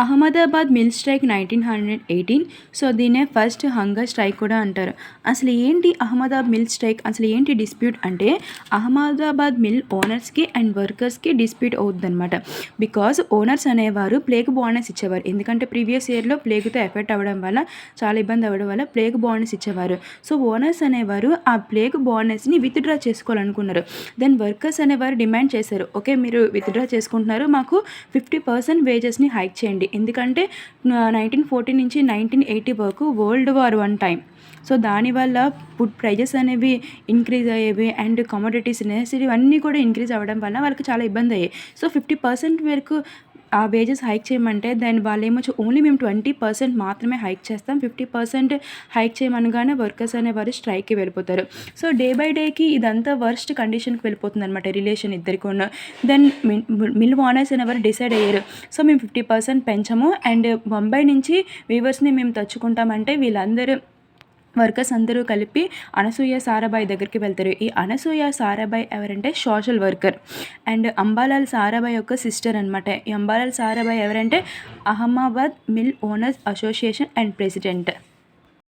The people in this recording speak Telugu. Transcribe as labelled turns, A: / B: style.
A: Ahmedabad mill strike 1918. సో దీన్నే ఫస్ట్ హంగర్ స్ట్రైక్ కూడా అంటారు. అసలు ఏంటి అహ్మదాబాద్ మిల్ స్ట్రైక్, అసలు ఏంటి డిస్ప్యూట్ అంటే అహ్మదాబాద్ మిల్ ఓనర్స్కి అండ్ వర్కర్స్కి డిస్ప్యూట్ అవుతుందన్నమాట. బికాజ్ ఓనర్స్ అనేవారు ప్లేగ్ బోనస్ ఇచ్చేవారు. ఎందుకంటే ప్రీవియస్ ఇయర్లో ప్లేగ్తో ఎఫెక్ట్ అవ్వడం వల్ల, చాలా ఇబ్బంది అవ్వడం వల్ల ప్లేగ్ బోనస్ ఇచ్చేవారు. సో ఓనర్స్ అనేవారు ఆ ప్లేగ్ బోనస్ని విత్డ్రా చేసుకోవాలనుకున్నారు. దెన్ వర్కర్స్ అనేవారు డిమాండ్ చేశారు, ఓకే మీరు విత్డ్రా చేసుకుంటున్నారు, మాకు 50% వేజెస్ని హైక్ చేయండి. ఎందుకంటే 1914 నుంచి 1980 వరకు వరల్డ్ వార్ 1 టైం. సో దానివల్ల ఫుడ్ ప్రైజెస్ అనేవి ఇంక్రీజ్ అయ్యేవి అండ్ కమోడిటీస్ నెసెసరీ అన్నీ కూడా ఇంక్రీజ్ అవ్వడం వల్ల వాళ్ళకి చాలా ఇబ్బంది అయ్యాయి. సో 50% వరకు ఆ వేజెస్ హైక్ చేయమంటే దాని వాళ్ళేమొచ్చి ఓన్లీ మేము 20% మాత్రమే హైక్ చేస్తాం, 50% హైక్ చేయమనగానే వర్కర్స్ అనేవారు స్ట్రైక్కి వెళ్ళిపోతారు. సో డే బై డేకి ఇదంతా వర్స్ట్ కండిషన్కి వెళ్ళిపోతుంది అనమాట రిలేషన్ ఇద్దరికి ఉన్న. దెన్ మిల్ ఓనర్స్ అనేవారు డిసైడ్ అయ్యారు, సో మేము 50% పెంచము అండ్ బొంబాయి నుంచి వీవర్స్ని మేము తెచ్చుకుంటామంటే వీళ్ళందరూ వర్కర్స్ అందరూ కలిపి అనసూయ సారాభాయ్ దగ్గరికి వెళ్తారు. ఈ అనసూయ సారాభాయ్ ఎవరంటే social worker and Ambalal Sarabhai యొక్క సిస్టర్ అనమాట. ఈ అంబాలాల్ సారాభాయ్ ఎవరంటే Ahmedabad mill owners association and president.